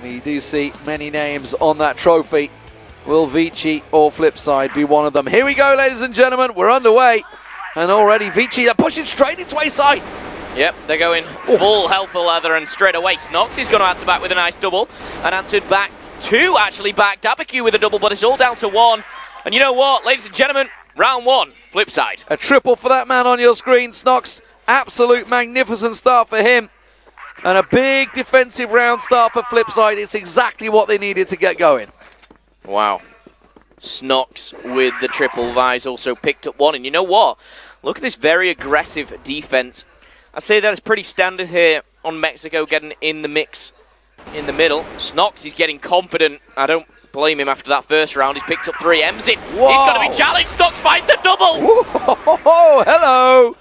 We do see many names on that trophy. Will Vici or Flipside be one of them? Here we go, ladies and gentlemen. We're underway. And already Vici, they're pushing straight into A-side. Yep, they're going full health of leather, and straight away Snox is going to answer back with a nice double. And answered back two, actually back. ďabyQ with a double, but it's all down to one. And you know what, ladies and gentlemen, round one, Flipside. A triple for that man on your screen, Snox. Absolute magnificent start for him. And a big defensive round start for Flipside. It's exactly what they needed to get going. Wow. Snox with the triple. ViciGaming also picked up one. And you know what? Look at this very aggressive defense. I say that is pretty standard here on Mexico, getting in the mix in the middle. Snox is getting confident. I don't blame him after that first round. He's picked up three. MİNH. He's going to be challenged. Snox finds a double. Whoa, hello.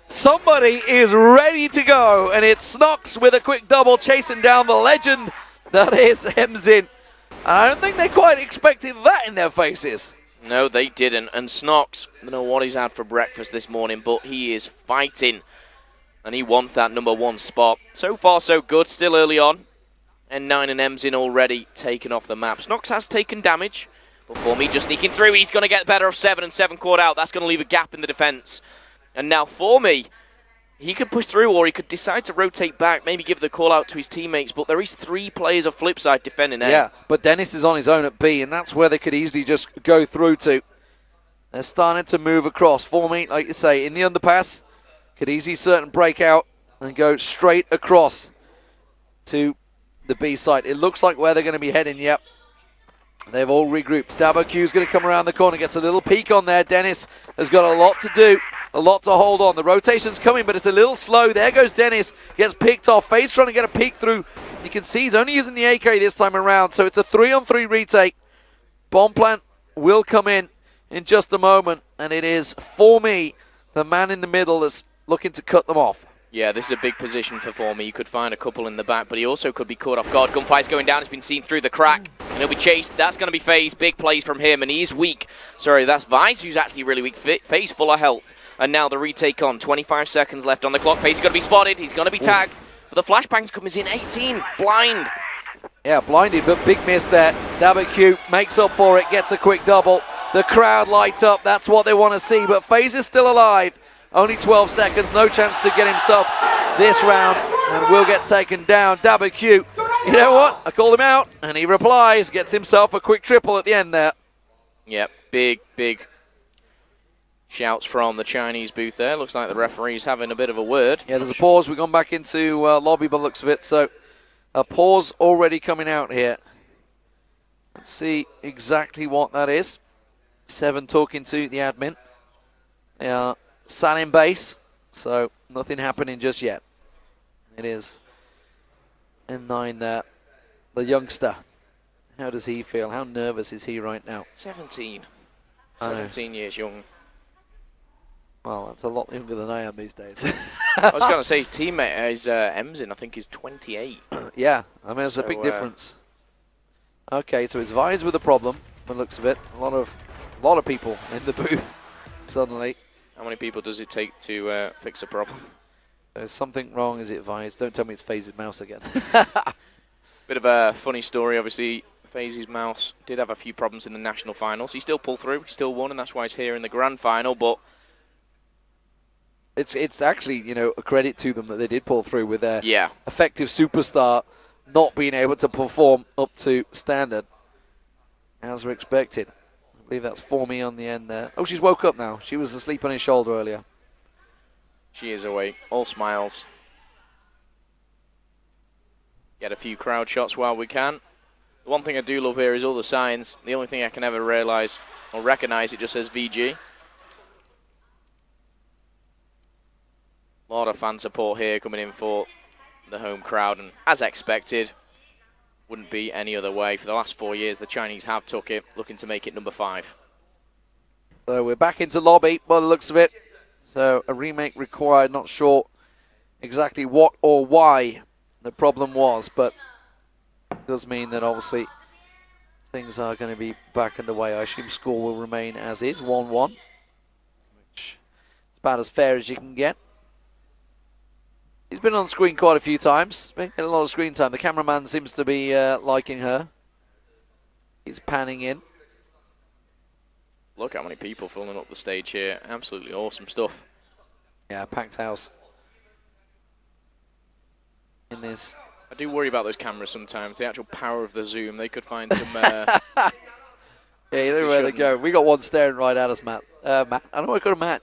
Somebody is ready to go, and it's Snox with a quick double, chasing down the legend that is MİNH. I don't think they quite expected that in their faces. No, they didn't. And Snox, I don't know what he's had for breakfast this morning, but he is fighting, and he wants that number one spot. So far, so good. Still early on. N9 and MİNH already taken off the map. Snox has taken damage, but ForMe just sneaking through. He's going to get better of 7, and 7 caught out. That's going to leave a gap in the defense. And now ForMe, he could push through, or he could decide to rotate back, maybe give the call out to his teammates, but there is 3 players of Flipside defending A. Yeah, but Dennis is on his own at B, and that's where they could easily just go through to. They're starting to move across. ForMe, like you say, in the underpass, could easily certain break out and go straight across to the B side. It looks like where they're going to be heading, yep. They've all regrouped. ďabyQ is going to come around the corner, gets a little peek on there. Dennis has got a lot to do, a lot to hold on. The rotation's coming, but it's a little slow. There goes Dennis, gets picked off. FaZe trying to get a peek through. You can see he's only using the AK this time around, so it's a 3-on-3 retake. Bomb plant will come in just a moment, and it is ForMe, the man in the middle, that's looking to cut them off. Yeah, this is a big position for ForMe. You could find a couple in the back, but he also could be caught off guard. Gunfire's going down. It's been seen through the crack, and he'll be chased. That's going to be FaZe. Big plays from him, and he is weak. Sorry, that's ViciGaming who's actually really weak. FaZe full of health. And now the retake on. 25 seconds left on the clock. FaZe is going to be spotted. He's going to be tagged. But the flashbang's coming in. 18. Blind. Yeah, blinded, but big miss there. ďabyQ makes up for it, gets a quick double. The crowd light up. That's what they want to see, but FaZe is still alive. Only 12 seconds, no chance to get himself this round, and will get taken down. ďabyQ, you know what? I called him out, and he replies, gets himself a quick triple at the end there. Yep, big shouts from the Chinese booth there. Looks like the referee's having a bit of a word. Yeah, there's a pause. We've gone back into lobby by the looks of it, so a pause already coming out here. Let's see exactly what that is. 7 talking to the admin. They are sat in base, so nothing happening just yet. It is N9 there, the youngster. How does he feel? How nervous is he right now? 17 years young. Well, that's a lot younger than I am these days. I was going to say his teammate is MİNH, I think, is 28. Yeah, I mean, it's a big difference. Okay, so it's ViciGaming with a problem, by the looks of it. A lot of people in the booth suddenly. How many people does it take to fix a problem? There's something wrong. Is it ViciGaming? Don't tell me it's FaZe's mouse again. Bit of a funny story, obviously. FaZe's mouse did have a few problems in the national finals. He still pulled through, he still won, and that's why he's here in the grand final, but it's actually, you know, a credit to them that they did pull through with their yeah. effective superstar not being able to perform up to standard as we're expected. I believe that's ForMe on the end there. Oh, she's woke up now. She was asleep on his shoulder earlier. She is awake. All smiles. Get a few crowd shots while we can. The one thing I do love here is all the signs. The only thing I can ever realize or recognize, it just says VG. A lot of fan support here coming in for the home crowd, and as expected, wouldn't be any other way. For the last 4 years, the Chinese have took it, looking to make it number 5. So we're back into lobby by the looks of it. So a remake required, not sure exactly what or why the problem was, but it does mean that obviously things are going to be back underway. I assume score will remain as is, 1-1, which is about as fair as you can get. He's been on screen quite a few times. Been getting a lot of screen time. The cameraman seems to be liking her. He's panning in. Look how many people filling up the stage here. Absolutely awesome stuff. Yeah, packed house. In this. I do worry about those cameras sometimes. The actual power of the zoom. They could find some... yeah, you know where they go. We got one staring right at us, Matt. Matt? I don't know what I call him Matt.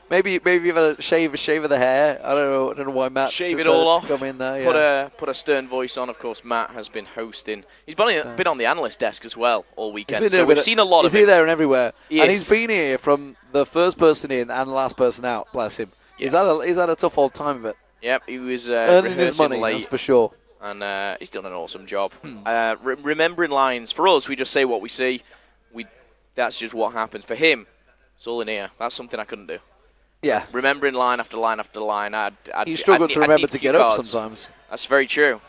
Maybe you've had a shave of the hair. I don't know why Matt shave it all off. Come in there, yeah. Put a stern voice on. Of course, Matt has been hosting. He's been on the analyst desk as well all weekend. So we've seen a lot of him. He's here, there, and everywhere. And he's been here from the first person in and the last person out. Bless him. Yeah. He's had a tough old time of it. Yep, he was earning his money, late, that's for sure. And he's done an awesome job. Remembering lines for us, we just say what we see. That's just what happens. For him, it's all in here. That's something I couldn't do. Yeah. Remembering line after line after line. You struggle to remember to get up sometimes. That's very true.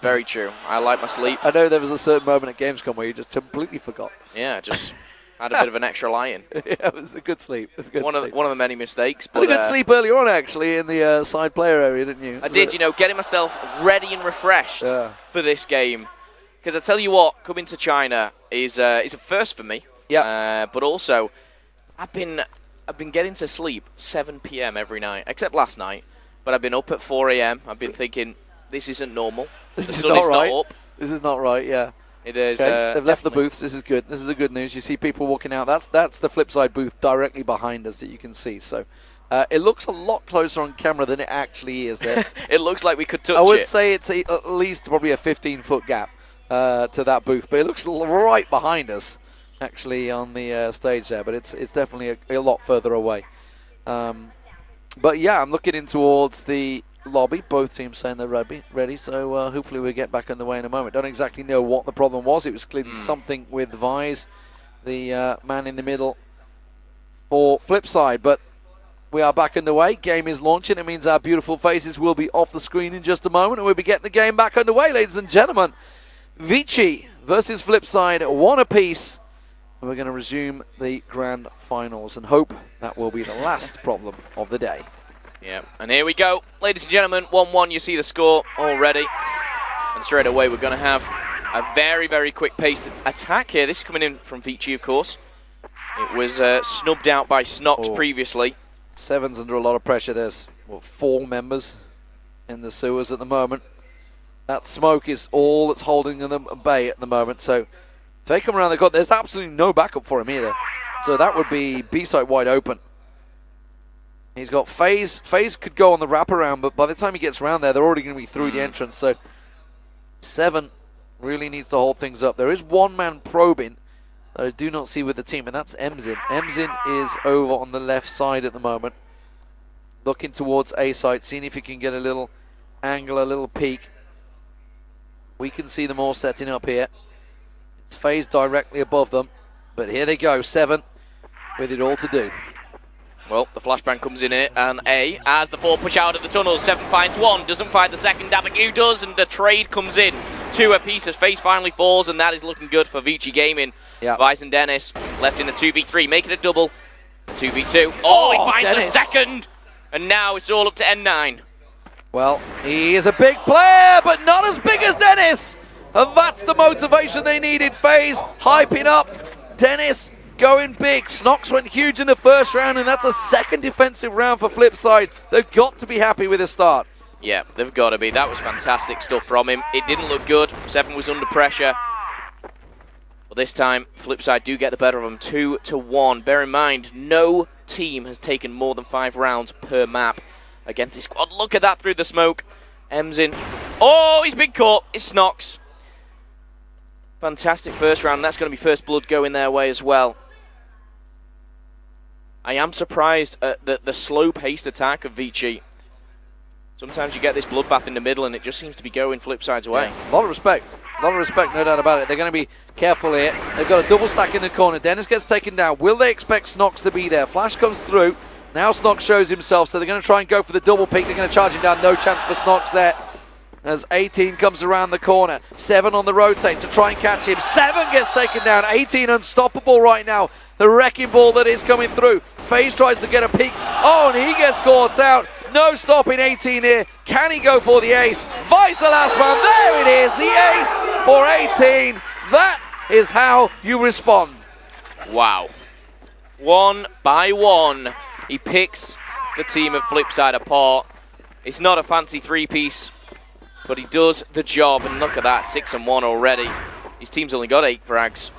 Very true. I like my sleep. I know there was a certain moment at Gamescom where you just completely forgot. Yeah, just had a bit of an extra lie-in. Yeah, it was a good sleep. One of the many mistakes. But had a good sleep earlier on, actually, in the side player area, didn't you? I did, getting myself ready and refreshed for this game. Because I tell you what, coming to China is a first for me. Yeah. But also, I've been getting to sleep 7 p.m. every night, except last night. But I've been up at 4 a.m. I've been thinking, this isn't normal. The sun is not up. This is not right, yeah. It is. Okay. They've left the booths. This is good. This is the good news. You see people walking out. That's the Flipside booth directly behind us that you can see. So it looks a lot closer on camera than it actually is there. It looks like we could touch it. I would say it's at least probably a 15-foot gap to that booth. But it looks right behind us, actually, on the stage there. But it's definitely a lot further away. But yeah, I'm looking in towards the lobby. Both teams saying they're ready. So hopefully we'll get back underway in a moment. Don't exactly know what the problem was. It was clearly something with THY, the man in the middle for Flipside. But we are back underway. Game is launching. It means our beautiful faces will be off the screen in just a moment, and we'll be getting the game back underway, ladies and gentlemen. Vici versus Flipside, 1 apiece. And we're going to resume the grand finals and hope that will be the last problem of the day. Yeah, and here we go. Ladies and gentlemen, 1-1, you see the score already. And straight away we're going to have a very, very quick-paced attack here. This is coming in from Vici, of course. It was snubbed out by Snox previously. Seven's under a lot of pressure. There's 4 members in the sewers at the moment. That smoke is all that's holding them at bay at the moment. So if they come around, there's absolutely no backup for him either. So that would be B-site wide open. He's got FaZe. FaZe could go on the wraparound, but by the time he gets around there, they're already going to be through the entrance. So 7 really needs to hold things up. There is one man probing that I do not see with the team, and that's MİNH. MİNH is over on the left side at the moment, looking towards A site, seeing if he can get a little angle, a little peek. We can see them all setting up here. It's FaZe directly above them, but here they go, 7 with it all to do. Well, the flashbang comes in here, and A, as the 4 push out of the tunnel, 7 finds 1, doesn't find the second, ďağўİ does, and the trade comes in. 2 apiece as FaZe finally falls, and that is looking good for ViciGaming. Yep. Vice and Dennis left in a 2v3, make it a double. 2v2. Oh, he finds Dennis. the second! And now it's all up to N9. Well, he is a big player, but not as big as Dennis. And that's the motivation they needed. FaZe hyping up. Dennis going big. Snox went huge in the first round, and that's a second defensive round for Flipside. They've got to be happy with the start. Yeah, they've got to be. That was fantastic stuff from him. It didn't look good. 7 was under pressure. But this time, Flipside do get the better of them, 2-1. Bear in mind, no team has taken more than 5 rounds per map against this squad. Look at that through the smoke. MİNH. Oh, he's been caught. It's Snox. Fantastic first round. That's going to be first blood going their way as well. I am surprised at the slow-paced attack of Vici. Sometimes you get this bloodbath in the middle and it just seems to be going Flipside's way. Yeah. A lot of respect. A lot of respect, no doubt about it. They're going to be careful here. They've got a double stack in the corner. Dennis gets taken down. Will they expect Snox to be there? Flash comes through. Now Snox shows himself, so they're going to try and go for the double pick. They're going to charge him down. No chance for Snox there. As 18 comes around the corner. 7 on the rotate to try and catch him. 7 gets taken down. 18 unstoppable right now. The wrecking ball that is coming through. FaZe tries to get a peek. Oh, and he gets caught out. No stopping 18 here. Can he go for the ace? ViciGaming, the last man. There it is, the ace for 18. That is how you respond. Wow. One by one, he picks the team of Flipside apart. It's not a fancy three-piece, but he does the job. And look at that, 6-1 already. His team's only got 8 frags.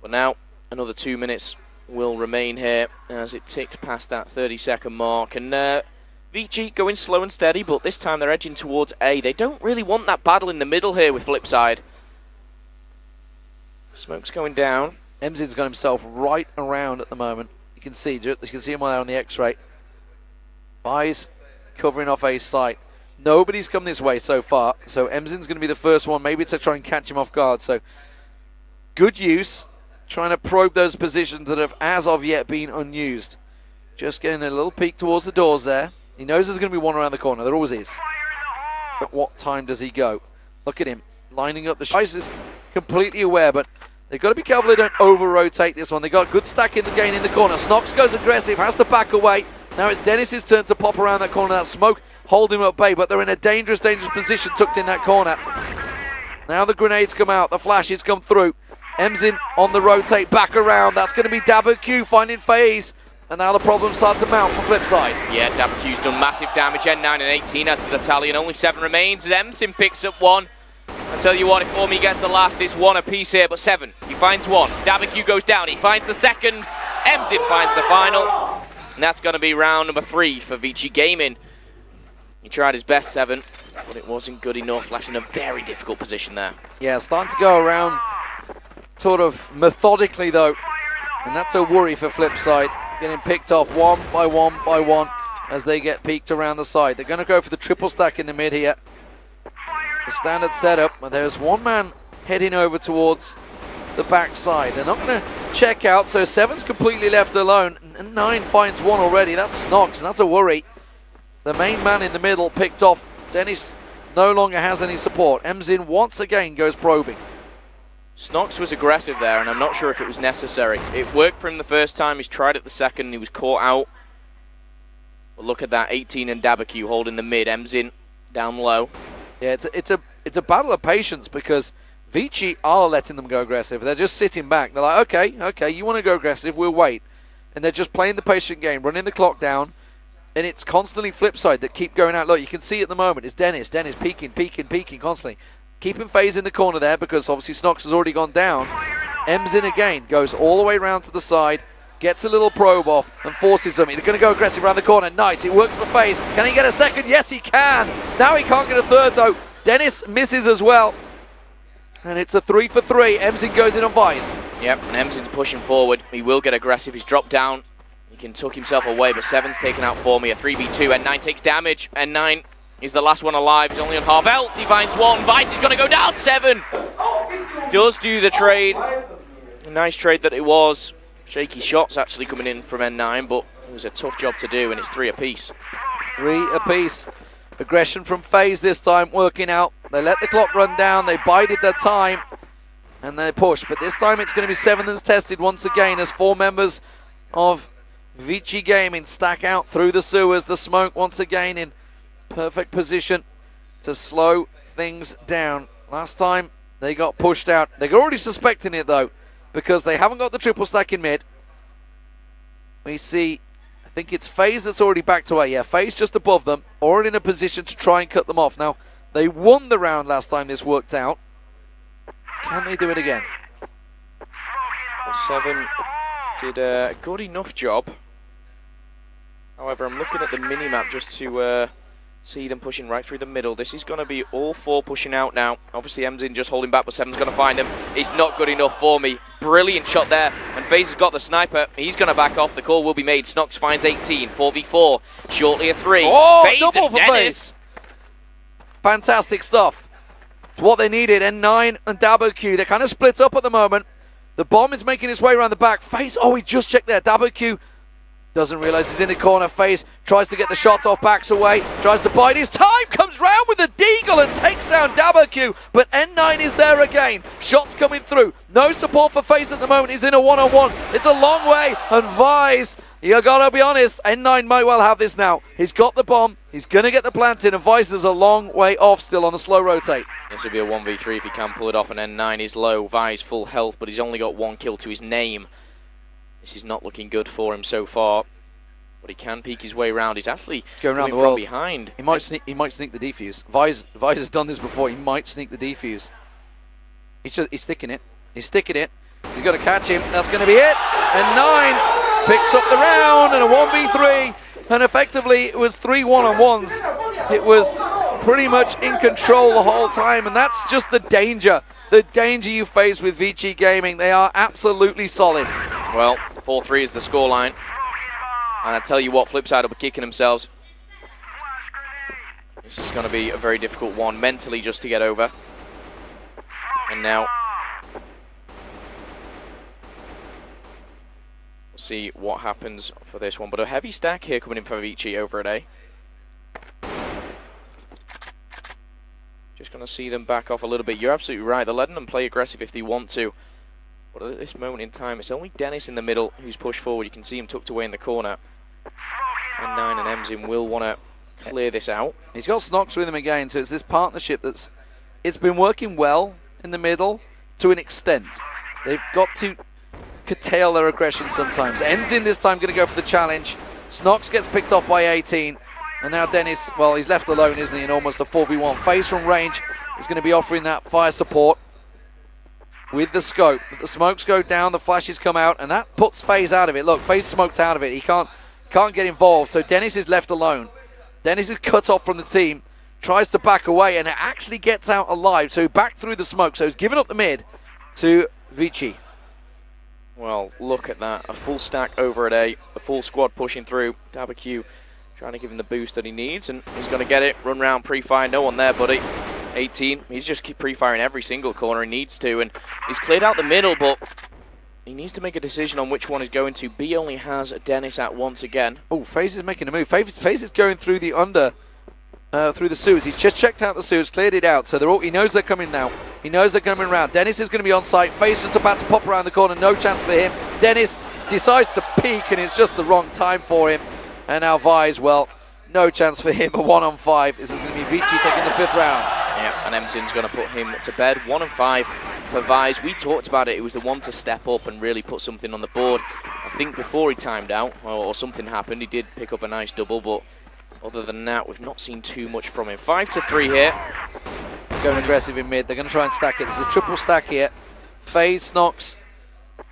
But now, another 2 minutes will remain here as it ticks past that 30-second mark. And Vici going slow and steady, but this time they're edging towards A. They don't really want that battle in the middle here with Flipside. Smoke's going down. MZ's got himself right around at the moment. You can see him there on the X-ray. Eyes covering off A's site. Nobody's come this way so far, so MZ's going to be the first one, maybe to try and catch him off guard. So good use, trying to probe those positions that have as of yet been unused. Just getting a little peek towards the doors there. He knows there's going to be one around the corner. There always is. But what time does he go? Look at him lining up the shots. Is completely aware, but they've got to be careful they don't over-rotate this one. They've got good stackings again in the corner. Snox goes aggressive, has to back away. Now it's Dennis's turn to pop around that corner. That smoke hold him at bay, but they're in a dangerous position tucked in that corner. Now the grenades come out, the flashes come through. Emzin on the rotate, back around. That's going to be ด๊abaQ finding phase. And now the problems start to mount for Flipside. Yeah, ďabaQ's done massive damage. N9 and 18 add to the tally, and only 7 remains. Emzin picks up 1. I tell you what, if Ormi gets the last, it's 1 apiece here, but 7. He finds 1. ďabaQ goes down. He finds the second. Emzin finds the final. And that's going to be round number 3 for ViciGaming. He tried his best, 7, but it wasn't good enough. Left in a very difficult position there. Yeah, starting to go around sort of methodically, though. And that's a worry for Flipside. Getting picked off one by one as they get peeked around the side. They're going to go for the triple stack in the mid here. The standard setup, but there's one man heading over towards the backside. They're not going to check out, so 7's completely left alone. And 9 finds 1 already. That's Snox, and that's a worry. The main man in the middle picked off. Dennis no longer has any support. Emzin once again goes probing. Snox was aggressive there, and I'm not sure if it was necessary. It worked for him the first time. He's tried it the second. He was caught out. But look at that, 18 and ďabaQ holding the mid. Emzin down low. Yeah, it's a battle of patience because Vici are letting them go aggressive. They're just sitting back. They're like, okay, you want to go aggressive, we'll wait. And they're just playing the patient game, running the clock down. And it's constantly Flipside that keep going out. Look, you can see at the moment, it's Dennis peeking constantly. Keeping phase in the corner there because obviously Snox has already gone down. Emzin again goes all the way around to the side, gets a little probe off and forces them. They're going to go aggressive around the corner. Nice, it works for phase. Can he get a second? Yes, he can. Now he can't get a third though. Dennis misses as well. And it's a 3 for 3. Emzin goes in on Vice. Yep, and Emzin's pushing forward. He will get aggressive. He's dropped down. He can tuck himself away, but 7's taken out for me. A 3v2. N9 takes damage. N9 is the last one alive. He's only on half health. He finds 1. Vice is going to go down. 7 does do the trade. A nice trade that it was. Shaky shots actually coming in from N9, but it was a tough job to do, and it's 3 apiece. 3 apiece. Aggression from phase this time working out. They let the clock run down. They bided their time, and they push. But this time it's going to be 7 that's tested once again as 4 members of ViciGaming stack out through the sewers. The smoke once again in perfect position to slow things down. Last time they got pushed out. They're already suspecting it though because they haven't got the triple stack in mid. We see, I think it's phase that's already backed away. Yeah, phase just above them, already in a position to try and cut them off. Now, they won the round last time this worked out. Can they do it again? Well, 7 did a good enough job. However, I'm looking at the mini-map just to see them pushing right through the middle. This is going to be all 4 pushing out now. Obviously, Emzin just holding back, but 7's going to find him. It's not good enough for me. Brilliant shot there. And FaZe has got the sniper. He's going to back off. The call will be made. Snox finds 18. 4v4. Shortly a 3. Oh, FaZe double and for Dennis. FaZe. Fantastic stuff. It's what they needed. N9 and ďabaQ. They're kind of split up at the moment. The bomb is making its way around the back. FaZe, oh, he just checked there. ďabaQ Doesn't realise he's in the corner. FaZe tries to get the shot off, backs away, tries to bide his time, comes round with a deagle and takes down ﷺ, but N9 is there again. Shots coming through. No support for FaZe at the moment. He's in a one-on-one. It's a long way, and ViciGaming, you gotta be honest, N9 might well have this now. He's got the bomb, he's gonna get the plant in, and ViciGaming is a long way off still on the slow rotate. This will be a 1v3 if he can pull it off, and N9 is low. ViciGaming full health, but he's only got 1 kill to his name. This is not looking good for him so far, but he can peek his way around. He's actually going around from behind. He might sneak the defuse. ViciGaming has done this before. He might sneak the defuse. He's sticking it. He's sticking it. He's got to catch him. That's going to be it. And 9 picks up the round and a 1v3. And effectively, it was 3 one-on-ones. It was pretty much in control the whole time, and that's just the danger. The danger you face with ViciGaming. They are absolutely solid. Well, 4-3 is the scoreline. And I tell you what, Flipside will be kicking themselves. This is going to be a very difficult one mentally just to get over. And now we'll see what happens for this one. But a heavy stack here coming in for Vici over at A. Just going to see them back off a little bit. You're absolutely right. They're letting them play aggressive if they want to. But at this moment in time, it's only Dennis in the middle who's pushed forward. You can see him tucked away in the corner. And 9 and MZin will want to clear this out. He's got Snox with him again, so it's this partnership it's been working well in the middle to an extent. They've got to curtail their aggression sometimes. MZin this time going to go for the challenge. Snox gets picked off by 18. And now Dennis, well, he's left alone, isn't he, in almost a 4v1. FaZe from range is going to be offering that fire support with the scope. The smokes go down, the flashes come out, and that puts FaZe out of it. Look, FaZe smoked out of it. He can't get involved, so Dennis is left alone. Dennis is cut off from the team, tries to back away, and it actually gets out alive. So he backed through the smoke, so he's given up the mid to Vici. Well, look at that. A full stack over at A, a full squad pushing through. Đảo trying to give him the boost that he needs, and he's going to get it. Run round, pre-fire, no one there, buddy. 18, he's just keep pre-firing every single corner he needs to, and he's cleared out the middle, but he needs to make a decision on which one he's going to. B only has Dennis at once again. Oh, FaZe is making a move. FaZe is going through the through the sewers. He's just checked out the sewers, cleared it out, so he knows they're coming now. He knows they're coming around. Dennis is going to be on site. FaZe is about to pop around the corner, no chance for him. Dennis decides to peek, and it's just the wrong time for him. And now ViciGaming, well, no chance for him. A 1-on-5. This is going to be Vici taking the 5th round. Yeah, and MZin's going to put him to bed. 1-5 for ViciGaming. We talked about it. It was the one to step up and really put something on the board. I think before he timed out, or something happened, he did pick up a nice double, but other than that, we've not seen too much from him. 5-3 here. Going aggressive in mid. They're going to try and stack it. There's a triple stack here. FaZe, Snox,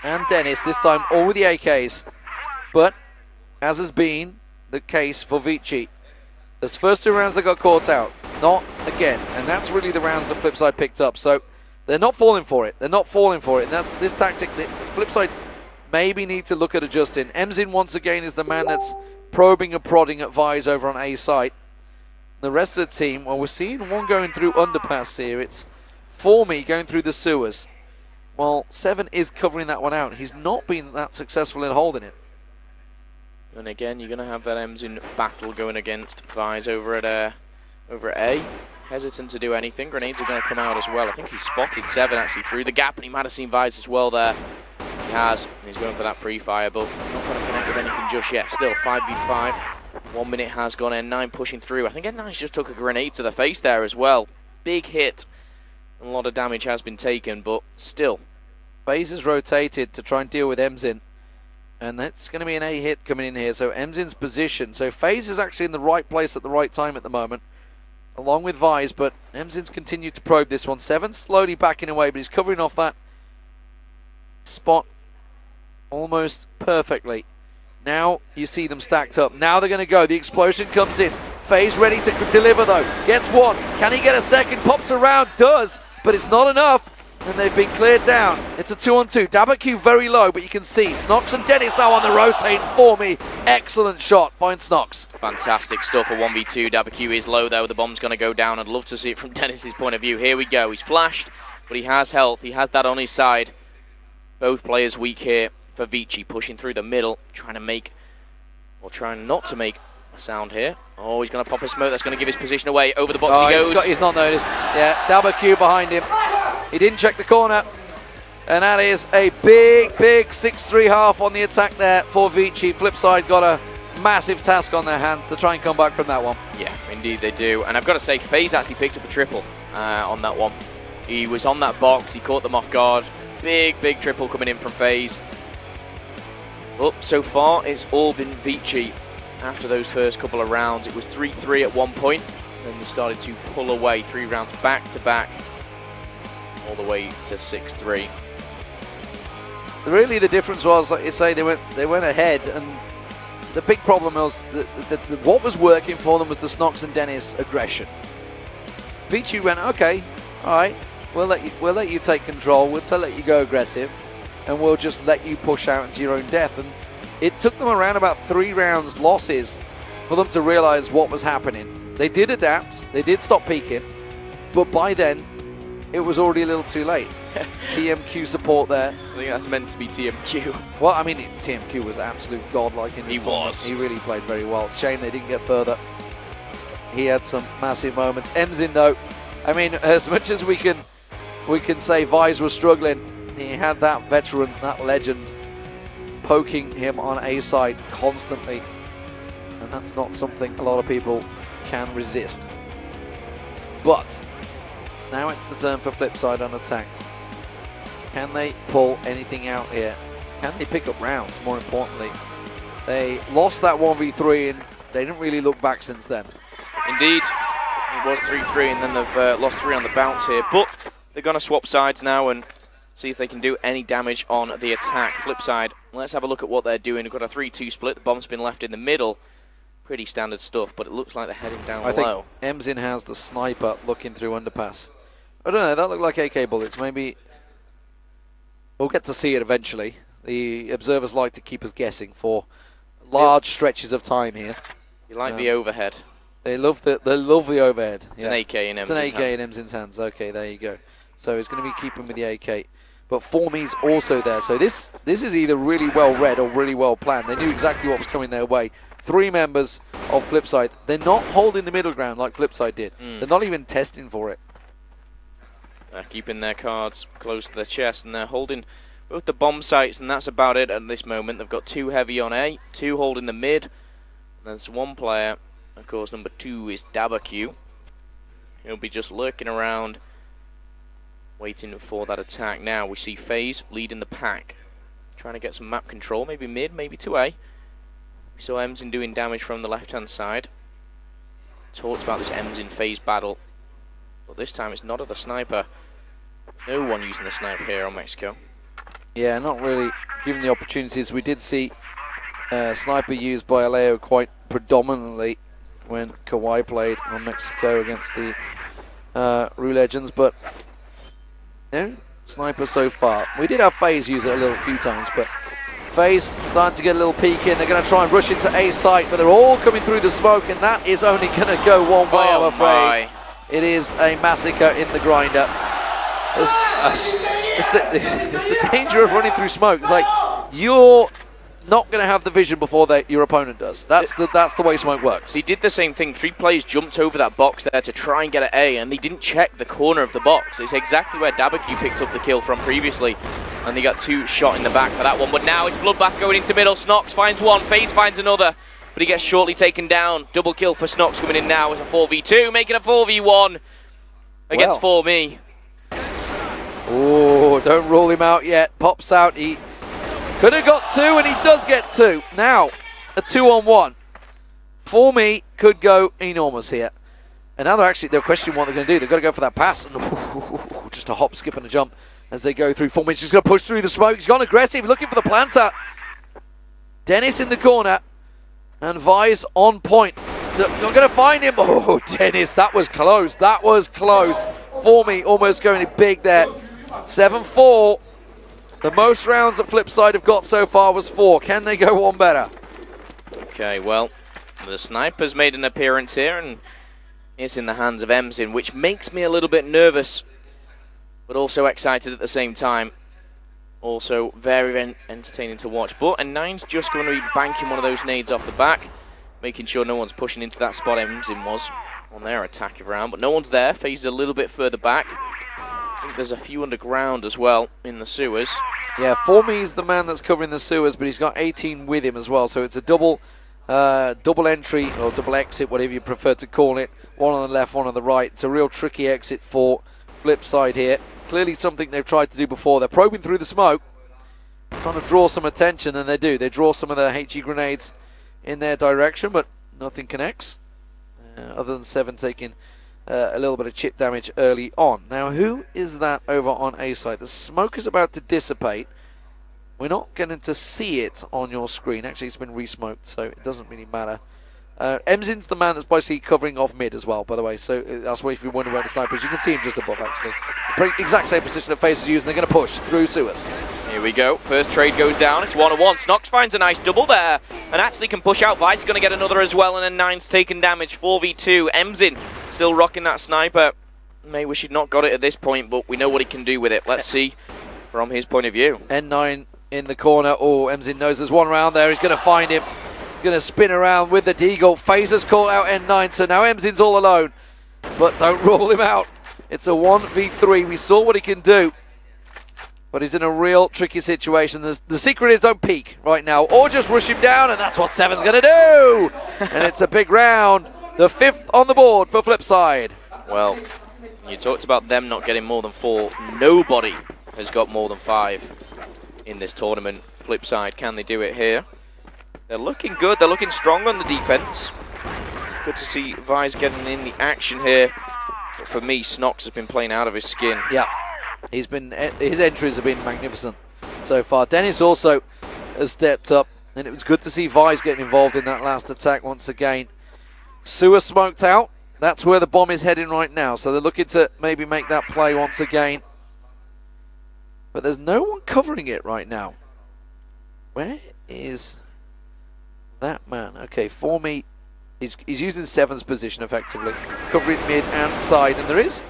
and Dennis. This time all with the AKs. But, as has been the case for Vici, those first 2 rounds they got caught out. Not again. And that's really the rounds that Flipside picked up. So, they're not falling for it. They're not falling for it. And that's this tactic that Flipside maybe need to look at adjusting. MZin once again is the man that's probing and prodding at ViciGaming over on A site. The rest of the team, well, we're seeing one going through underpass here. It's Formy going through the sewers. Well, 7 is covering that one out. He's not been that successful in holding it. And again, you're going to have that MZin battle going against ViciGaming over at A. Hesitant to do anything. Grenades are going to come out as well. I think he's spotted 7 actually through the gap, and he might have seen ViciGaming as well there. He has, and he's going for that pre-fire, but not going to connect with anything just yet. Still 5v5. 1 minute has gone. N9 pushing through. I think N9's just took a grenade to the face there as well. Big hit. A lot of damage has been taken, but still. FaZe has rotated to try and deal with MZin. And that's going to be an A hit coming in here. So MZin's position. So FaZe is actually in the right place at the right time at the moment, along with ViciGaming, but MZin's continued to probe this one. 7 slowly backing away, but he's covering off that spot almost perfectly. Now you see them stacked up. Now they're going to go. The explosion comes in. FaZe ready to deliver though. Gets one. Can he get a second? Pops around. Does. But it's not enough. And they've been cleared down. It's a 2-on-2. ﷺ very low, but you can see Snox and Dennis now on the rotate for me. Excellent shot. Finds Snox. Fantastic stuff for 1v2. ﷺ is low though. The bomb's going to go down. I'd love to see it from Dennis's point of view. Here we go. He's flashed, but he has health. He has that on his side. Both players weak here for Vici, pushing through the middle, trying to make Or trying not to make a sound here. Oh, he's going to pop a smoke. That's going to give his position away. Over the box he goes. He's not noticed. Yeah, ďaby'Q behind him. He didn't check the corner. And that is a big 6-3 half on the attack there for Vici. Flipside got a massive task on their hands to try and come back from that one. Yeah, indeed they do. And I've got to say, THØY's actually picked up a triple on that one. He was on that box. He caught them off guard. Big triple coming in from THØY's. Well, so far it's all been Vici. After those first couple of rounds, it was 3-3 at one point. Then they started to pull away 3 rounds back to back, all the way to 6-3. Really, the difference was, like you say, they went ahead, and the big problem was that what was working for them was the Snox and Dennis aggression. Vici went, okay, all right, we'll let you take control, we'll let you go aggressive, and we'll just let you push out into your own death. And it took them around about 3 rounds losses for them to realize what was happening. They did adapt, they did stop peeking, but by then it was already a little too late. TMQ support there. I think that's meant to be TMQ. Well, I mean, TMQ was absolute godlike in his tournament. Was. He really played very well. Shame they didn't get further. He had some massive moments. MZin, though, I mean, as much as we can say THÜY's was struggling, he had that veteran, that legend, poking him on A side constantly, and that's not something a lot of people can resist. But now it's the turn for Flipside on attack. Can they pull anything out here? Can they pick up rounds, more importantly? They lost that 1v3 and they didn't really look back since then. Indeed. It was 3-3 and then they've lost 3 on the bounce here. But they're going to swap sides now and see if they can do any damage on the attack. Flipside, let's have a look at what they're doing. We've got a 3-2 split. The bomb's been left in the middle. Pretty standard stuff, but it looks like they're heading down low. I think MZin has the sniper looking through underpass. I don't know, that looked like AK bullets. Maybe we'll get to see it eventually. The observers like to keep us guessing for large stretches of time here. You like the overhead. They love the overhead. It's an AK in MZin's hands. It's an AK in MZin's hands. Okay, there you go. So he's going to be keeping with the AK. But Formi's also there. So this is either really well read or really well planned. They knew exactly what was coming their way. 3 members of Flipside. They're not holding the middle ground like Flipside did. They're not even testing for it. They're keeping their cards close to their chest, and they're holding both the bomb sites, and that's about it at this moment. They've got 2 heavy on A, 2 holding the mid, and there's 1 player. Of course, number 2 is ďaby'Q. He'll be just lurking around, waiting for that attack. Now we see THØY's leading the pack, trying to get some map control, maybe mid, maybe to A. We saw MZin doing damage from the left-hand side. Talked about this MZin THØY's battle. But this time it's not at the sniper. No one using the sniper here on Mexico. Yeah, not really given the opportunities. We did see sniper used by Aleo quite predominantly when TRÅNG played on Mexico against the Rue Legends, but no sniper so far. We did have THØY's use it a few times, but THØY's starting to get a little peek in. They're going to try and rush into A site, but they're all coming through the smoke, and that is only going to go one way, I'm afraid. My. It is a massacre in the grinder. It's the danger of running through smoke. It's like you're not going to have the vision before your opponent does. That's the way smoke works. He did the same thing. 3 players jumped over that box there to try and get at A, and they didn't check the corner of the box. It's exactly where ďaby'Q picked up the kill from previously, and they got 2 shot in the back for that one. But now it's Bloodbath going into middle. Snox finds 1, THØY's finds another. But he gets shortly taken down. Double kill for Snox coming in now as a 4v2, making a 4v1 against Formi. Oh, don't rule him out yet. Pops out. He could have got 2, and he does get 2. Now, a 2-on-1. Formi could go enormous here. And now they're questioning what they're going to do. They've got to go for that pass. And just a hop, skip, and a jump as they go through. Formi's just going to push through the smoke. He's gone aggressive, looking for the planter. Dennis in the corner. And THÜY's on point. They're going to find him. Oh, Dennis, that was close. That was close. Formi almost going big there. 7-4. The most rounds that Flipside have got so far was 4. Can they go one better? Okay, well, the sniper's made an appearance here, and it's in the hands of MZin, which makes me a little bit nervous, but also excited at the same time. Also very entertaining to watch. But N9's just going to be banking one of those nades off the back, making sure no one's pushing into that spot Emzin was on their attack around. But no one's there. FaZe a little bit further back. I think there's a few underground as well in the sewers. Yeah, ForMe is the man that's covering the sewers, but he's got 18 with him as well. So it's a double entry or double exit, whatever you prefer to call it. One on the left, one on the right. It's a real tricky exit for Flipside here. Clearly something they've tried to do before. They're probing through the smoke, trying to draw some attention, and they do. They draw some of the HE grenades in their direction, but nothing connects, other than 7 taking a little bit of chip damage early on. Now, who is that over on A side? The smoke is about to dissipate. We're not getting to see it on your screen. Actually, it's been re-smoked, so it doesn't really matter. Emzin's the man that's basically covering off mid as well, by the way. So that's why if you wonder where the sniper is, you can see him just above, actually. The exact same position that FaZe is using. They're going to push through sewers. Here we go. First trade goes down. It's 1-on-1. Snox finds a nice double there and actually can push out. Vice is going to get another as well, and then Nine's taken damage. 4v2. Emzin still rocking that sniper. May wish he'd not got it at this point, but we know what he can do with it. Let's see from his point of view. N9 in the corner. Oh, Emzin knows there's one around there. He's going to find him. He's going to spin around with the deagle. FaZe has called out N9, so now Emzin's all alone. But don't rule him out. It's a 1v3. We saw what he can do. But he's in a real tricky situation. The secret is don't peek right now, or just rush him down, and that's what 7's going to do. And it's a big round. The 5th on the board for Flipside. Well, you talked about them not getting more than 4. Nobody has got more than 5 in this tournament. Flipside, can they do it here? They're looking good. They're looking strong on the defense. Good to see Vice getting in the action here. But for me, Snox has been playing out of his skin. Yeah, his entries have been magnificent so far. Dennis also has stepped up, and it was good to see Vice getting involved in that last attack once again. Sewer smoked out. That's where the bomb is heading right now. So they're looking to maybe make that play once again. But there's no one covering it right now. Where is that man? Okay, ForMe, he's using 7's position effectively, covering mid and side, and there is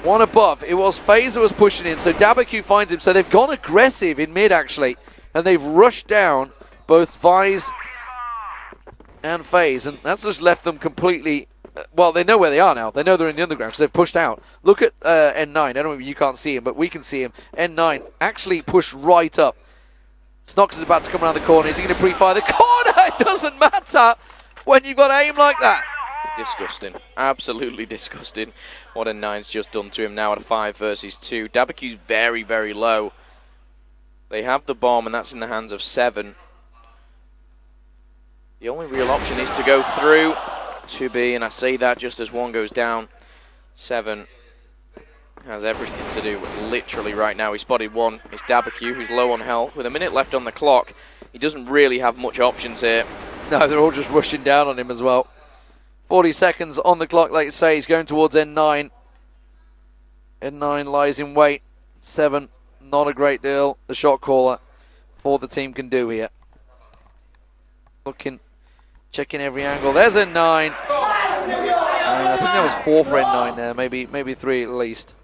one above. It was FaZe that was pushing in, so ďabyQ finds him. So they've gone aggressive in mid actually, and they've rushed down both Vice and FaZe, and that's just left them completely. Well, they know where they are now. They know they're in the underground, so they've pushed out. Look at N9. I don't know if you can't see him, but we can see him. N9 actually pushed right up. Snox is about to come around the corner. Is he going to pre-fire the corner? It doesn't matter when you've got aim like that. Disgusting. Absolutely disgusting what N9's just done to him now at a 5 versus 2. ďabyQ's very low. They have the bomb, and that's in the hands of 7. The only real option is to go through to B, and I say that just as one goes down. 7 has everything to do with literally right now. He spotted one. It's ďabyQ, who's low on health. With a minute left on the clock, he doesn't really have much options here. No, they're all just rushing down on him as well. 40 seconds on the clock, like you say. He's going towards N9. N9 lies in wait. 7, not a great deal. The shot caller for the team can do here. Looking, checking every angle. There's N9. I think that was 4 for N9 there, maybe 3 at least.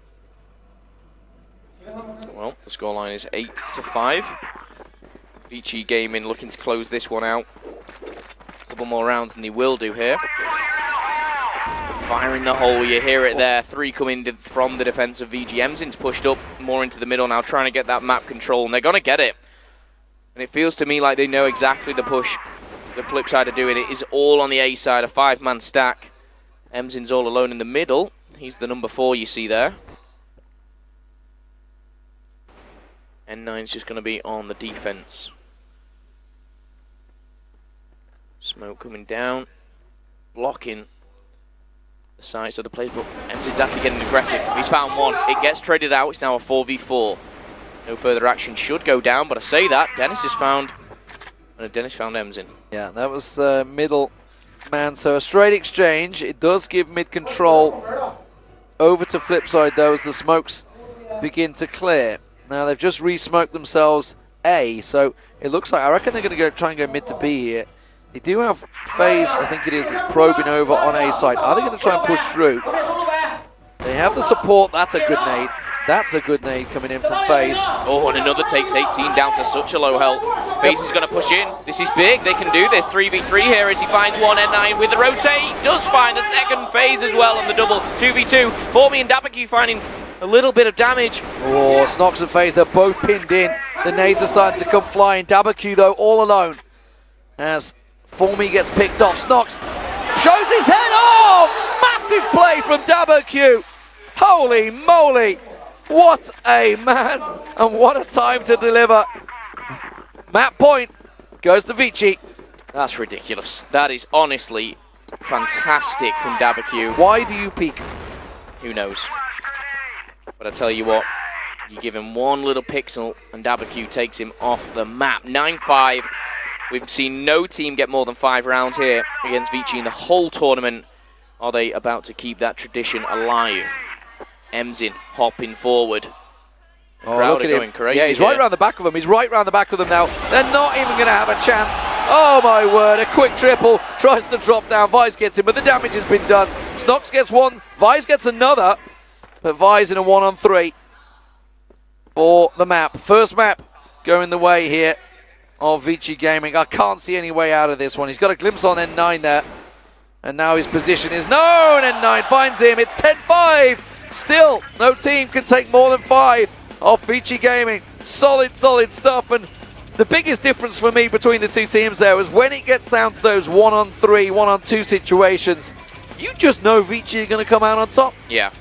Well, the scoreline is 8-5. ViciGaming looking to close this one out. A couple more rounds than they will do here. Firing the hole, you hear it there. 3 coming from the defense of VG. Emzin's pushed up more into the middle now, trying to get that map control, and they're going to get it. And it feels to me like they know exactly the push the Flipside are doing. It is all on the A side, a 5-man stack. Emzin's all alone in the middle. He's the number 4 you see there. N9's just going to be on the defense. Smoke coming down, blocking the sides of the players, but Emzin's actually getting aggressive. He's found one. It gets traded out. It's now a 4v4. No further action should go down, but I say that. Dennis is found, and Dennis found Emzin. Yeah, that was middle man. So a straight exchange. It does give mid control over to Flipside, though, as the smokes begin to clear. Now they've just re-smoked themselves A, so it looks like, I reckon they're going to try and go mid to B here. They do have FaZe, I think it is, probing over on A side. Are they going to try and push through? They have the support. That's a good nade. That's a good nade coming in from FaZe. Oh, and another takes 18 down to such a low health. FaZe is going to push in. This is big. They can do this. 3v3 here as he finds one N9 with the rotate. Does find a second FaZe as well on the double. 2v2. Formy and ďabyQ finding a little bit of damage. Oh, Snox and FaZe are both pinned in. The nades are starting to come flying. ďabyQ, though, all alone. As Formy gets picked off. Snox shows his head. Oh, massive play from ďabyQ. Holy moly. What a man, and what a time to deliver. Map point goes to Vici. That's ridiculous. That is honestly fantastic from ďabyQ. Why do you peek? Who knows? But I tell you what, you give him one little pixel and ďabyQ takes him off the map. 9-5. We've seen no team get more than 5 rounds here against Vici in the whole tournament. Are they about to keep that tradition alive? Emzin hopping forward. Oh, Crowd look are at going him. crazy. Yeah, he's here. right around the back of them. He's right around the back of them now. They're not even going to have a chance. Oh my word, a quick triple. Tries to drop down. Vice gets him, but the damage has been done. Snox gets one. Vice gets another. But Vice in a 1-on-3 for the map. First map going the way here of ViciGaming. I can't see any way out of this one. He's got a glimpse on N9 there. And now his position is known. N9 finds him. It's 10-5. Still, no team can take more than 5 off ViciGaming. Solid, solid stuff. And the biggest difference for me between the two teams there was when it gets down to those 1-on-3, 1-on-2 situations, you just know Vici are going to come out on top. Yeah,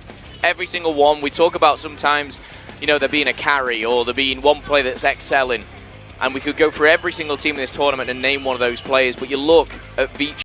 every single one. We talk about sometimes, you know, there being a carry or there being one player that's excelling. And we could go through every single team in this tournament and name one of those players. But you look at Vici.